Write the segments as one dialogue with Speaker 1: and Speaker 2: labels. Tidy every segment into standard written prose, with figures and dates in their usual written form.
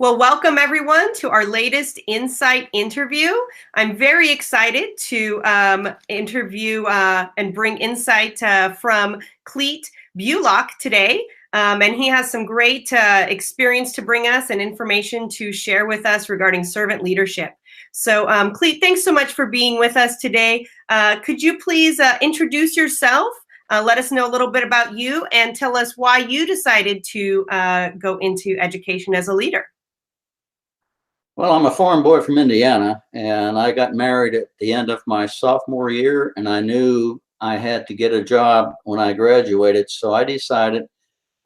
Speaker 1: Well, welcome everyone to our latest Insight interview. I'm very excited to interview and bring insight from Clete Bulach today. And he has some great experience to bring us and information to share with us regarding servant leadership. So Clete, thanks so much for being with us today. Could you please introduce yourself? Let us know a little bit about you and tell us why you decided to go into education as a leader.
Speaker 2: Well, I'm a farm boy from Indiana, and I got married at the end of my sophomore year, and I knew I had to get a job when I graduated, so I decided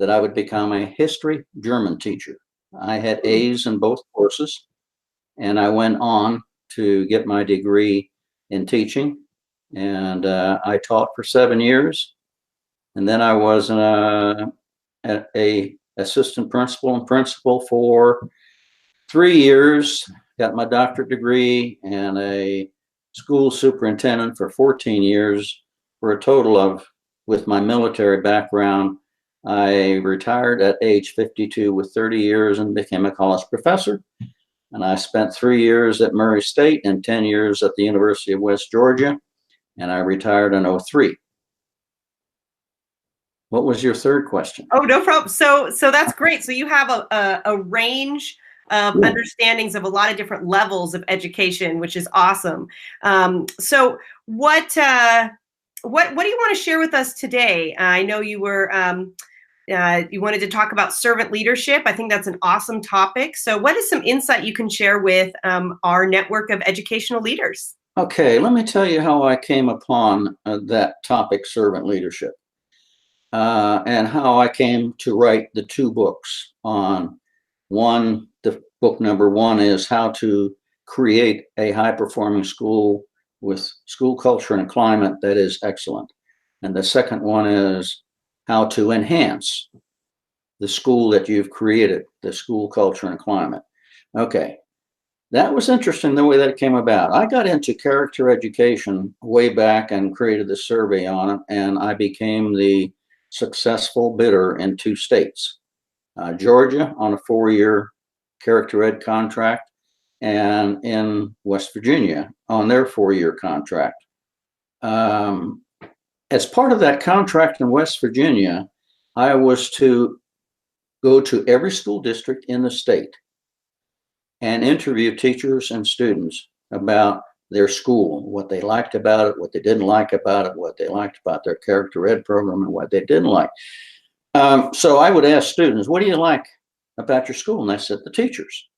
Speaker 2: that I would become a history German teacher. I had A's in both courses, and I went on to get my degree in teaching, and I taught for 7 years, and then I was a assistant principal and principal for 3 years, got my doctorate degree, and a school superintendent for 14 years, for a total of, with my military background, I retired at age 52 with 30 years and became a college professor. And I spent 3 years at Murray State and 10 years at the University of West Georgia, and I retired in 2003. What was your third question?
Speaker 1: Oh, no problem. So that's great. So you have a range of understandings of a lot of different levels of education, which is awesome. So what do you want to share with us today? I know you were you wanted to talk about servant leadership. I think that's an awesome topic. So what is some insight you can share with our network of educational leaders?
Speaker 2: Okay, let me tell you how I came upon that topic, servant leadership, and how I came to write the 2 books on one. The book number 1 is how to create a high-performing school with school culture and a climate that is excellent. And the second one is how to enhance the school that you've created, the school culture and climate. Okay, that was interesting the way that it came about. I got into character education way back and created the survey on it, and I became the successful bidder in 2 states. Georgia on a 4-year character ed contract, and in West Virginia on their 4-year contract. As part of that contract in West Virginia, I was to go to every school district in the state and interview teachers and students about their school, what they liked about it, what they didn't like about it, what they liked about their character ed program, and what they didn't like. So I would ask students, what do you like about your school? And I said, the teachers.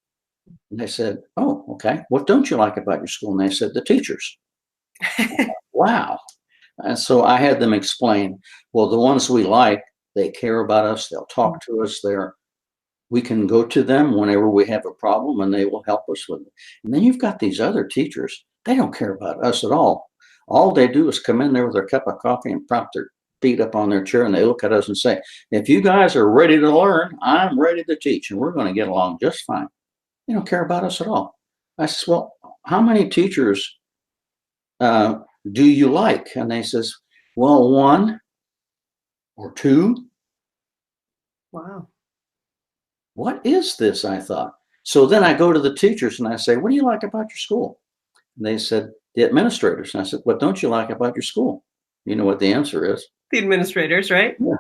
Speaker 2: And they said, oh, okay. What don't you like about your school? And they said, the teachers. Wow. And so I had them explain, well, the ones we like, they care about us. They'll talk to us. We can go to them whenever we have a problem, and they will help us with it. And then you've got these other teachers. They don't care about us at all. All they do is come in there with their cup of coffee and prop their feet up on their chair, and they look at us and say, if you guys are ready to learn, I'm ready to teach, and we're going to get along just fine. They don't care about us at all. I said, well, how many teachers do you like? And they says, well, 1 or 2.
Speaker 1: Wow.
Speaker 2: What is this? I thought. So then I go to the teachers and I say, what do you like about your school? And they said, the administrators. And I said, what don't you like about your school? You know what the answer is?
Speaker 1: The administrators, right?
Speaker 2: Yeah.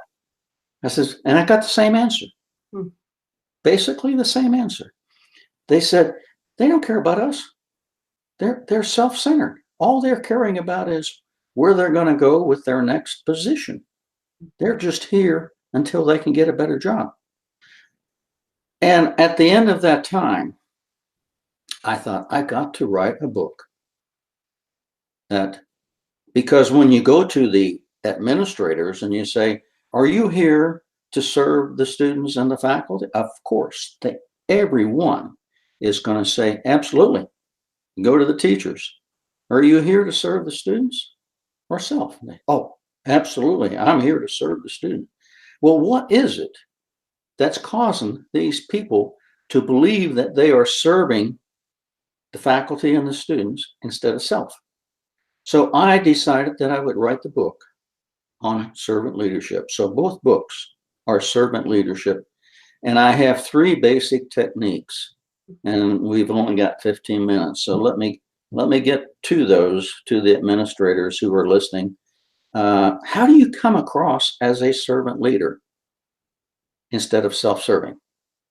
Speaker 2: I says, and I got the same answer. Basically the same answer. They said, they don't care about us. They're self-centered. All they're caring about is where they're going to go with their next position. They're just here until they can get a better job. And at the end of that time, I thought, I got to write a book. Because when you go to the administrators and you say, are you here to serve the students and the faculty? Of course, everyone is going to say, absolutely. Go to the teachers. Are you here to serve the students or self? Oh, absolutely. I'm here to serve the student. Well, what is it that's causing these people to believe that they are serving the faculty and the students instead of self? So I decided that I would write the book on servant leadership. So both books are servant leadership. And I have three basic techniques, and we've only got 15 minutes. So let me get to those, to the administrators who are listening. How do you come across as a servant leader instead of self-serving?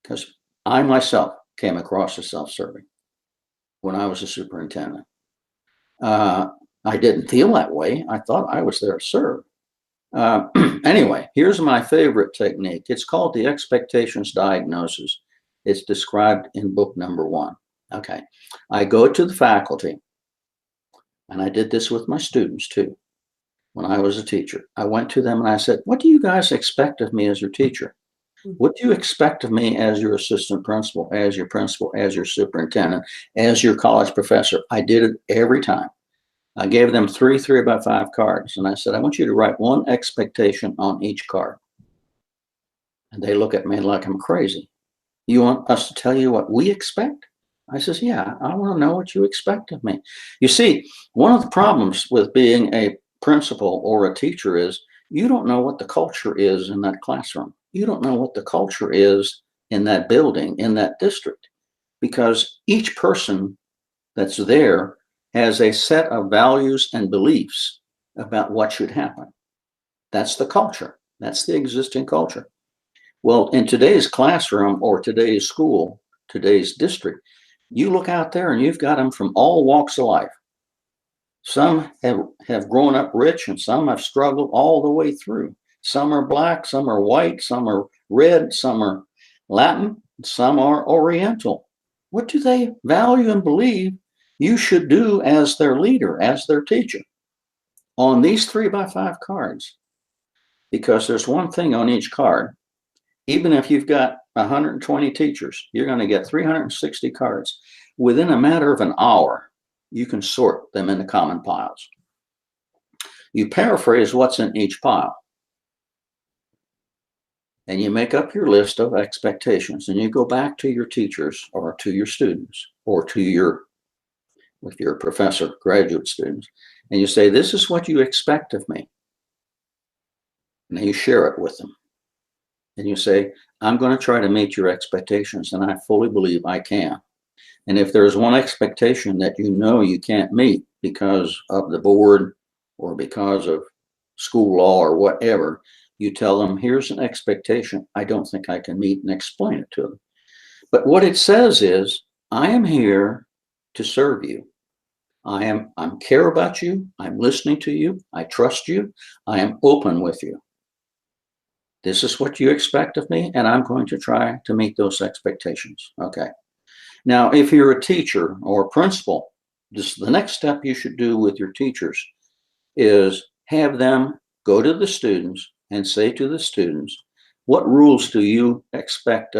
Speaker 2: Because I myself came across as self-serving when I was a superintendent. I didn't feel that way. I thought I was there to serve. Anyway, here's my favorite technique. It's called the expectations diagnosis. It's described in book number 1. Okay. I go to the faculty, and I did this with my students too. When I was a teacher, I went to them and I said, what do you guys expect of me as your teacher? What do you expect of me as your assistant principal, as your superintendent, as your college professor? I did it every time. I gave them 3 3x5 cards, and I said, I want you to write one expectation on each card. And they look at me like I'm crazy. You want us to tell you what we expect? I says, yeah, I want to know what you expect of me. You see, one of the problems with being a principal or a teacher is you don't know what the culture is in that classroom. You don't know what the culture is in that building, in that district, because each person that's there has a set of values and beliefs about what should happen. That's the culture. That's the existing culture. Well, in today's classroom or today's school, today's district, you look out there and you've got them from all walks of life. Some have grown up rich and some have struggled all the way through. Some are black, some are white, some are red, some are Latin, some are Oriental. What do they value and believe you should do as their leader, as their teacher? On these 3x5 cards, because there's one thing on each card. Even if you've got 120 teachers, you're going to get 360 cards. Within a matter of an hour, you can sort them into common piles. You paraphrase what's in each pile. And you make up your list of expectations, and you go back to your teachers or to your students or to your, if you're a professor, graduate students, and you say, this is what you expect of me. And then you share it with them. And you say, I'm going to try to meet your expectations, and I fully believe I can. And if there's one expectation that you know you can't meet because of the board or because of school law or whatever, you tell them, here's an expectation I don't think I can meet, and explain it to them. But what it says is, I am here to serve you. I care about you. I'm listening to you. I trust you. I am open with you. This is what you expect of me, and I'm going to try to meet those expectations. Okay. Now, if you're a teacher or a principal, the next step you should do with your teachers is have them go to the students and say to the students, what rules do you expect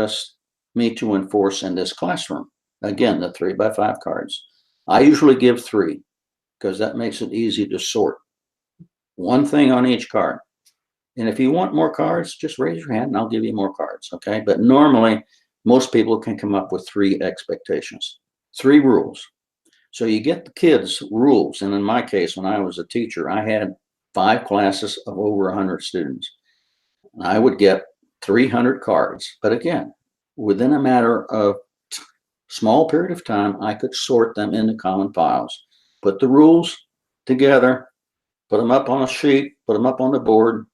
Speaker 2: me to enforce in this classroom? Again, the 3x5 cards. I usually give 3 because that makes it easy to sort. One thing on each card. And if you want more cards, just raise your hand and I'll give you more cards, okay? But normally, most people can come up with 3 expectations, 3 rules. So you get the kids' rules. And in my case, when I was a teacher, I had 5 classes of over 100 students. And I would get 300 cards. But again, within a matter of small period of time, I could sort them into common piles, put the rules together, put them up on a sheet, put them up on the board.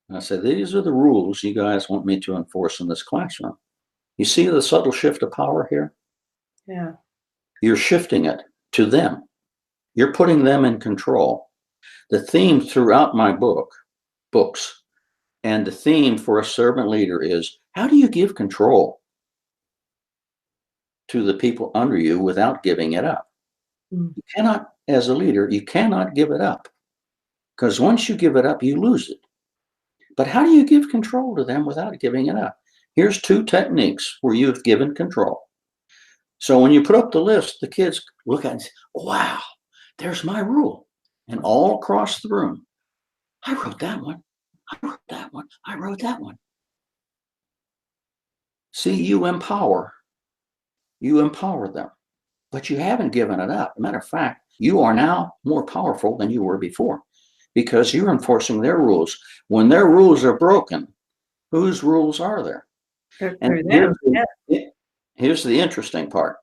Speaker 2: And I said, these are the rules you guys want me to enforce in this classroom. You see the subtle shift of power here?
Speaker 1: Yeah.
Speaker 2: You're shifting it to them. You're putting them in control. The theme throughout my books, and the theme for a servant leader is, how do you give control to the people under you without giving it up? You cannot, as a leader, you cannot give it up. Because once you give it up, you lose it. But how do you give control to them without giving it up? Here's 2 techniques where you've given control. So when you put up the list, the kids look at it and say, wow, there's my rule. And all across the room, I wrote that one. I wrote that one. I wrote that one. See, you empower them, but you haven't given it up. Matter of fact, you are now more powerful than you were before because you're enforcing their rules. When their rules are broken, whose rules are there? And
Speaker 1: Through them. Yeah.
Speaker 2: here's the interesting part.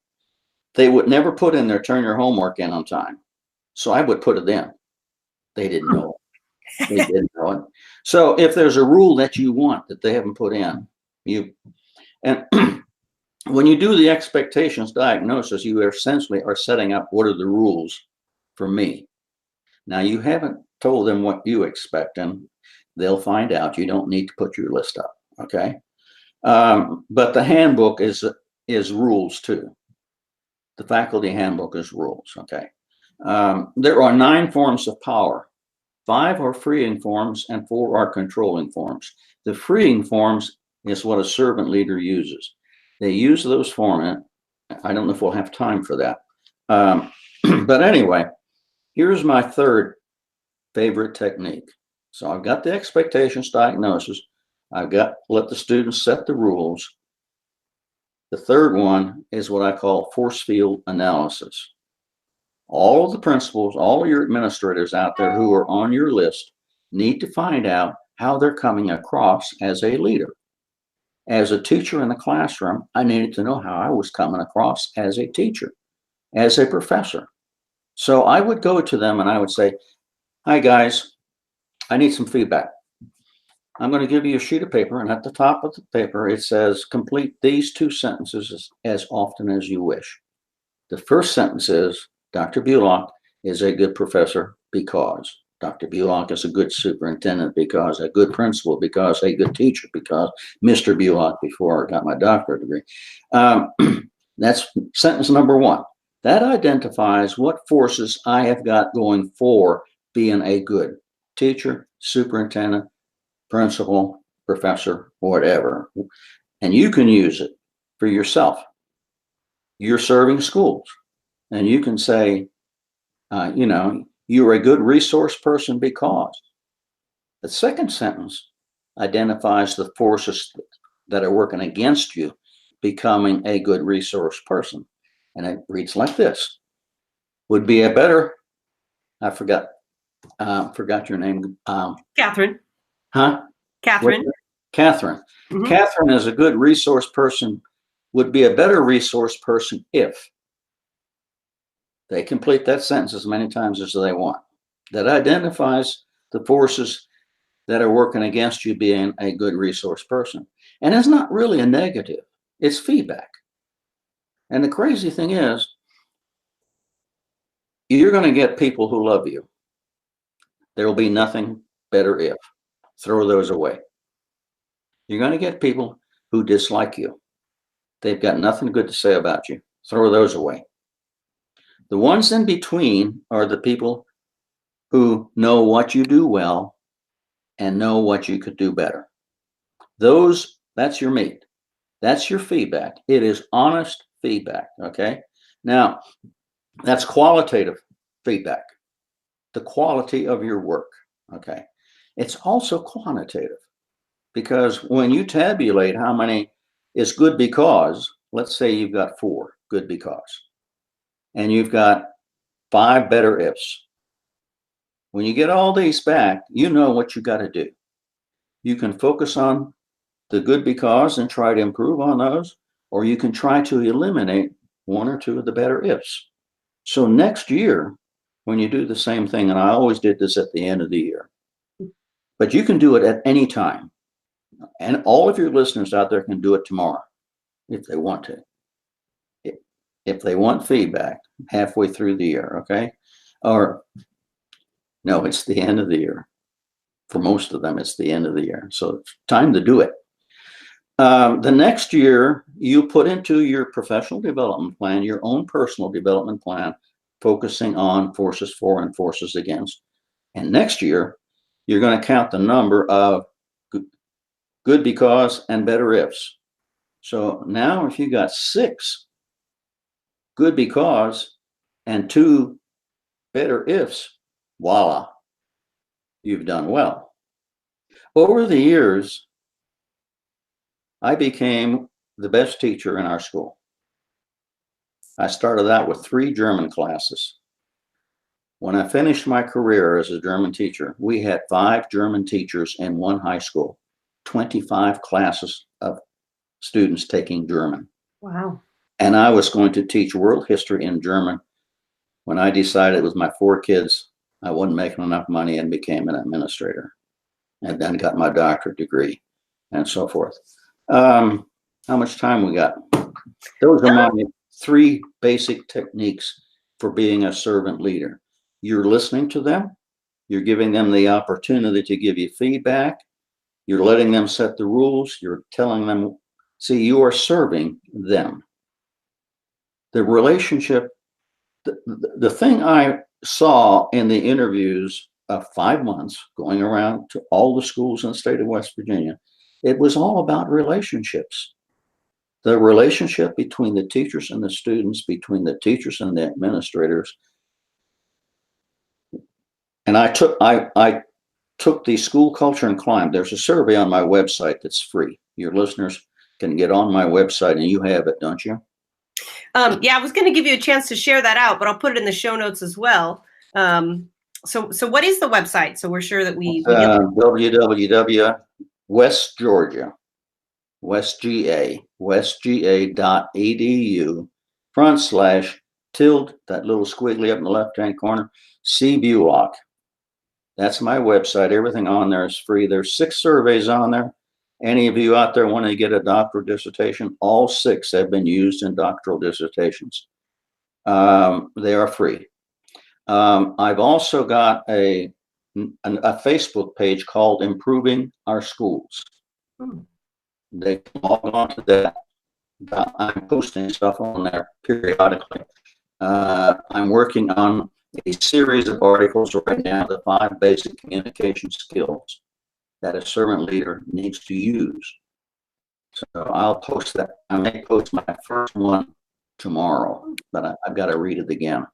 Speaker 2: They would never put in their turn your homework in on time. So I would put it in. They didn't know it. They didn't know it. So if there's a rule that you want that they haven't put in, and when you do the expectations diagnosis, you essentially are setting up what are the rules for me. Now you haven't told them what you expect, and they'll find out. You don't need to put your list up, okay? But the handbook is rules too. The faculty handbook is rules, okay? There are 9 forms of power. 5 are freeing forms and 4 are controlling forms. The freeing forms is what a servant leader uses. They use those forms. I don't know if we'll have time for that. But anyway, here's my third favorite technique. So I've got the expectations diagnosis. I've got let the students set the rules. The third one is what I call force field analysis. All of the principals, all of your administrators out there who are on your list need to find out how they're coming across as a leader. As a teacher in the classroom, I needed to know how I was coming across as a teacher, as a professor. So I would go to them and I would say, hi guys, I need some feedback. I'm going to give you a sheet of paper, and at the top of the paper, it says, complete these 2 sentences as often as you wish. The first sentence is, Dr. Bulach is a good professor because. Dr. Bulach is a good superintendent because, a good principal because, a good teacher because, Mr. Bulach before I got my doctorate degree. That's sentence number 1. That identifies what forces I have got going for being a good teacher, superintendent, principal, professor, whatever. And you can use it for yourself. You're serving schools, and you can say, you're a good resource person because. The second sentence identifies the forces that are working against you becoming a good resource person. And it reads like this. Would be a better, I forgot your name.
Speaker 1: Catherine.
Speaker 2: Huh?
Speaker 1: Catherine.
Speaker 2: Catherine. Mm-hmm. Catherine is a good resource person, would be a better resource person if they complete that sentence as many times as they want. That identifies the forces that are working against you being a good resource person. And it's not really a negative, it's feedback. And the crazy thing is, you're going to get people who love you. There will be nothing better if. Throw those away. You're going to get people who dislike you. They've got nothing good to say about you. Throw those away. The ones in between are the people who know what you do well and know what you could do better. That's your meat. That's your feedback. It is honest feedback, okay? Now, that's qualitative feedback, the quality of your work, okay? It's also quantitative because when you tabulate how many is good because, let's say you've got 4 good because, and you've got 5 better ifs. When you get all these back, you know what you got to do. You can focus on the good because and try to improve on those, or you can try to eliminate 1 or 2 of the better ifs. So next year, when you do the same thing, and I always did this at the end of the year, but you can do it at any time. And all of your listeners out there can do it tomorrow if they want to. If they want feedback halfway through the year, okay? Or no, it's the end of the year. For most of them, it's the end of the year. So it's time to do it. The next year, you put into your professional development plan, your own personal development plan, focusing on forces for and forces against. And next year, you're going to count the number of good because and better ifs. So now if you got 6 good because and 2 better ifs, voila, you've done well. Over the years, I became the best teacher in our school. I started out with 3 German classes. When I finished my career as a German teacher, we had 5 German teachers in one high school, 25 classes of students taking German.
Speaker 1: Wow.
Speaker 2: And I was going to teach world history in German. When I decided with my 4 kids, I wasn't making enough money and became an administrator, and then got my doctorate degree and so forth. How much time we got? Those are my 3 basic techniques for being a servant leader. You're listening to them. You're giving them the opportunity to give you feedback. You're letting them set the rules. You're telling them, see, you are serving them. The relationship, the thing I saw in the interviews of 5 months going around to all the schools in the state of West Virginia, it was all about relationships. The relationship between the teachers and the students, between the teachers and the administrators. And I took the school culture and climb. There's a survey on my website that's free. Your listeners can get on my website, and you have it, don't you?
Speaker 1: Yeah, I was going to give you a chance to share that out, but I'll put it in the show notes as well. So what is the website? So we're sure that we get
Speaker 2: www.West Georgia, westga.edu/tilde, that little squiggly up in the left-hand corner, C. Bulach. That's my website. Everything on there is free. There's 6 surveys on there. Any of you out there want to get a doctoral dissertation, all 6 have been used in doctoral dissertations. They are free. I've also got a Facebook page called Improving Our Schools. They can log on to that. I'm posting stuff on there periodically. I'm working on a series of articles right now, the 5 basic communication skills that a servant leader needs to use. So I'll post that. I may post my first one tomorrow, but I've got to read it again.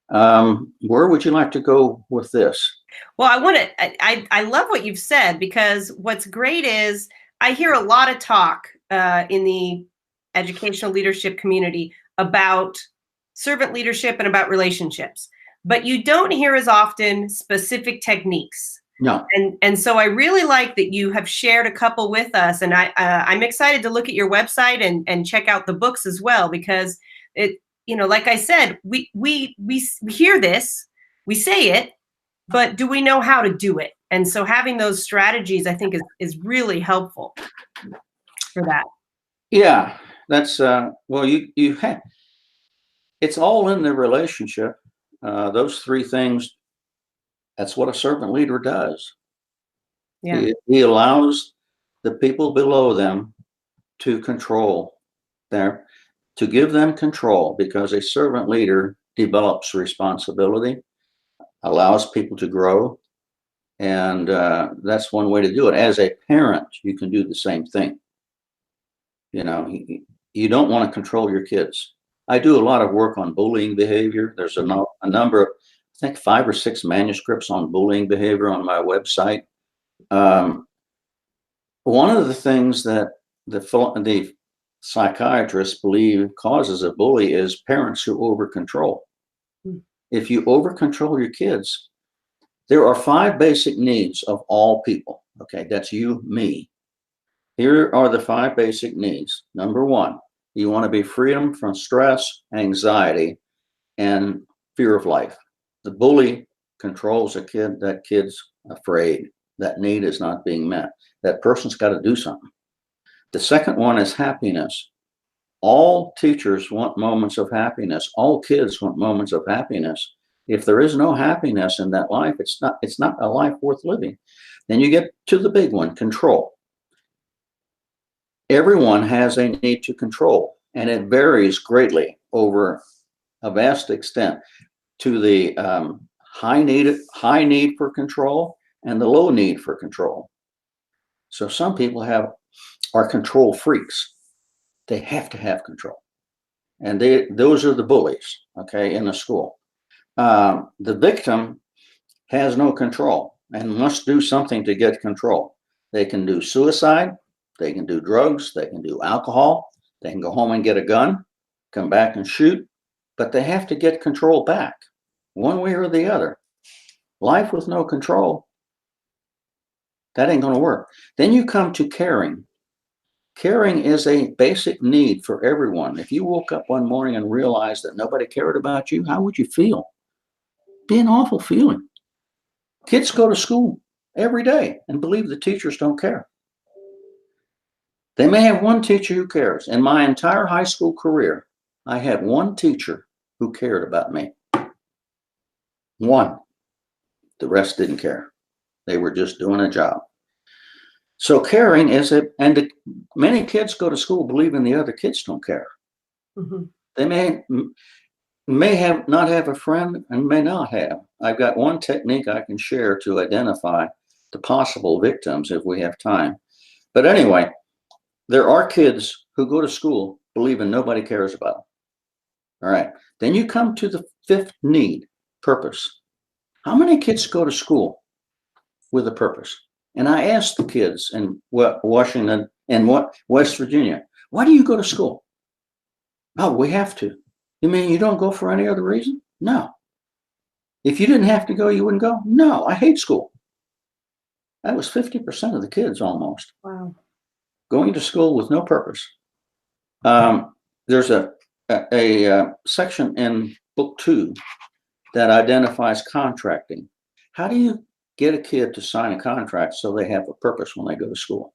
Speaker 2: Where would you like to go with this?
Speaker 1: Well, I love what you've said, because what's great is I hear a lot of talk in the educational leadership community about servant leadership and about relationships, but you don't hear as often specific techniques.
Speaker 2: No.
Speaker 1: And so I really like that you have shared a couple with us, and I'm excited to look at your website and check out the books as well, because it, like I said, we hear this, we say it, but do we know how to do it? And so having those strategies, I think, is really helpful for that.
Speaker 2: Yeah, that's well, you have, it's all in the relationship. Those 3 things. That's what a servant leader does.
Speaker 1: Yeah.
Speaker 2: He allows the people below them to control to give them control, because a servant leader develops responsibility, allows people to grow. And that's one way to do it. As a parent, you can do the same thing. You don't want to control your kids. I do a lot of work on bullying behavior. There's a number of, I think, 5 or 6 manuscripts on bullying behavior on my website. One of the things that the psychiatrists believe causes a bully is parents who over control. If you over control your kids, there are 5 basic needs of all people. Okay, that's you, me. Here are the 5 basic needs. Number 1, you want to be freedom from stress, anxiety, and fear of life. The bully controls a kid. That kid's afraid. That need is not being met. That person's got to do something. The second one is happiness. All teachers want moments of happiness. All kids want moments of happiness. If there is no happiness in that life, it's not a life worth living. Then you get to the big one, control. Everyone has a need to control, and it varies greatly over a vast extent to the high need for control and the low need for control. So some people are control freaks. They have to have control, and those are the bullies. Okay, in the school, the victim has no control and must do something to get control. They can do suicide. They can do drugs. They can do alcohol. They can go home and get a gun, come back and shoot, but they have to get control back, one way or the other. Life with no control, that ain't going to work. Then you come to caring. Caring is a basic need for everyone. If you woke up one morning and realized that nobody cared about you, how would you feel? Be an awful feeling. Kids go to school every day and believe the teachers don't care. They may have one teacher who cares. In my entire high school career, I had one teacher who cared about me. One. The rest didn't care. They were just doing a job. So caring is many kids go to school believing the other kids don't care. Mm-hmm. They may have not have a friend and may not have. I've got one technique I can share to identify the possible victims if we have time. But anyway, there are kids who go to school believing nobody cares about them. All right. Then you come to the fifth need, purpose. How many kids go to school with a purpose? And I asked the kids in Washington and West Virginia, why do you go to school? Oh, we have to. You mean you don't go for any other reason? No. If you didn't have to go, you wouldn't go? No, I hate school. That was 50% of the kids almost.
Speaker 1: Wow.
Speaker 2: Going to school with no purpose. There's a section in book 2 that identifies contracting. How do you get a kid to sign a contract so they have a purpose when they go to school?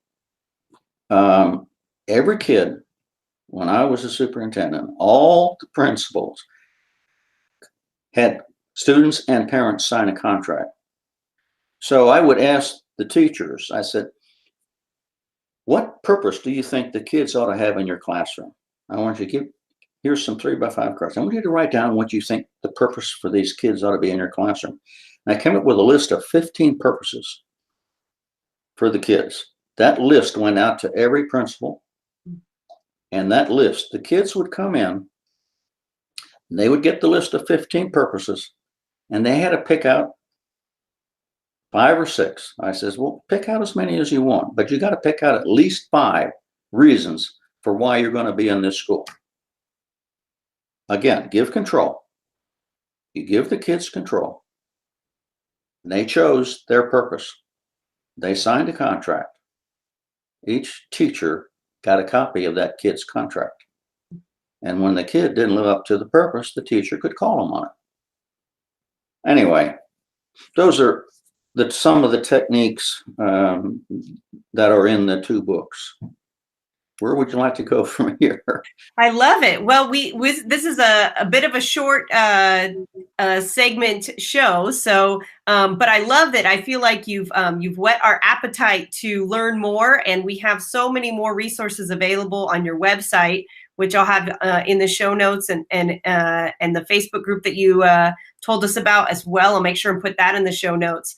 Speaker 2: Every kid, when I was a superintendent, all the principals had students and parents sign a contract. So I would ask the teachers, I said, what purpose do you think the kids ought to have in your classroom? I want you to here's some 3x5 cards. I want you to write down what you think the purpose for these kids ought to be in your classroom. And I came up with a list of 15 purposes for the kids. That list went out to every principal. And that list, the kids would come in, and they would get the list of 15 purposes, and they had to pick out 5 or 6. I says, well, pick out as many as you want, but you got to pick out at least 5 reasons for why you're going to be in this school. Again, give control. You give the kids control. And they chose their purpose. They signed a contract. Each teacher got a copy of that kid's contract. And when the kid didn't live up to the purpose, the teacher could call them on it. Anyway, those are some of the techniques that are in the 2 books. Where would you like to go from here?
Speaker 1: I love it. Well, this is a bit of a short segment show, so but I love that. I feel like you've whet our appetite to learn more, and we have so many more resources available on your website, which I'll have in the show notes and the Facebook group that you told us about as well. I'll make sure and put that in the show notes.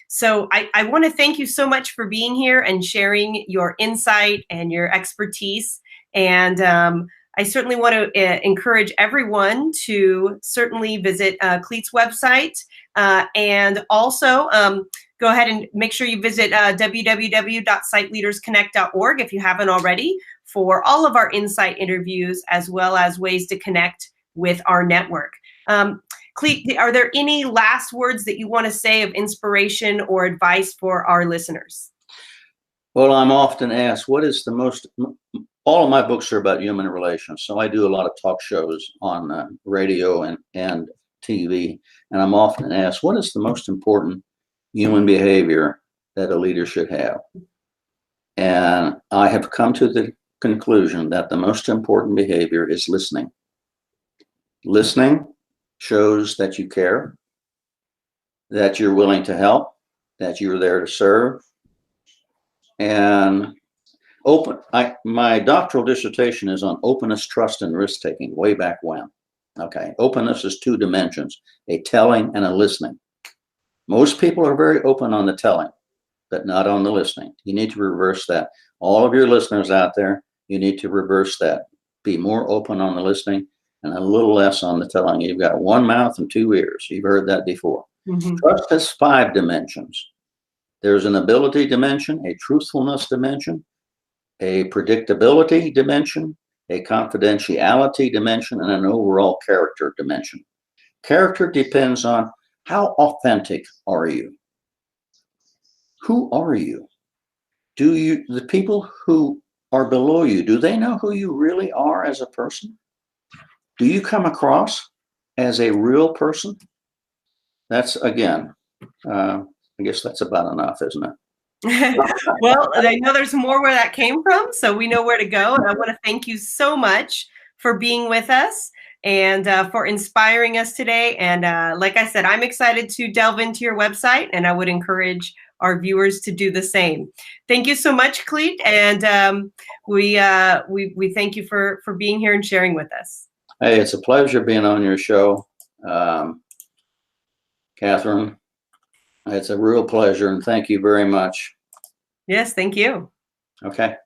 Speaker 1: So I want to thank you so much for being here and sharing your insight and your expertise. And I certainly want to encourage everyone to certainly visit Clete's website and also go ahead and make sure you visit www.siteleadersconnect.org if you haven't already for all of our insight interviews as well as ways to connect with our network. Clete, are there any last words that you want to say of inspiration or advice for our listeners?
Speaker 2: Well, I'm often asked, what is the most, all of my books are about human relations. So I do a lot of talk shows on radio and TV. And I'm often asked, what is the most important human behavior that a leader should have? And I have come to the conclusion that the most important behavior is listening. Listening shows that you care, that you're willing to help, that you're there to serve. And my doctoral dissertation is on openness, trust, and risk-taking way back when. Okay, openness is 2 dimensions, a telling and a listening. Most people are very open on the telling, but not on the listening. You need to reverse that. All of your listeners out there, you need to reverse that. Be more open on the listening and a little less on the telling. You've got 1 mouth and 2 ears. You've heard that before. Mm-hmm. Trust has 5 dimensions. There's an ability dimension, a truthfulness dimension, a predictability dimension, a confidentiality dimension, and an overall character dimension. Character depends on how authentic are you? Who are you? The people who are below you, do they know who you really are as a person? Do you come across as a real person? That's, again, I guess that's about enough, isn't it?
Speaker 1: Well, I know there's more where that came from, so we know where to go. And I want to thank you so much for being with us and for inspiring us today. And like I said, I'm excited to delve into your website, and I would encourage our viewers to do the same. Thank you so much, Clete, and we thank you for being here and sharing with us.
Speaker 2: Hey, it's a pleasure being on your show, Catherine. It's a real pleasure, and thank you very much.
Speaker 1: Yes, thank you.
Speaker 2: Okay.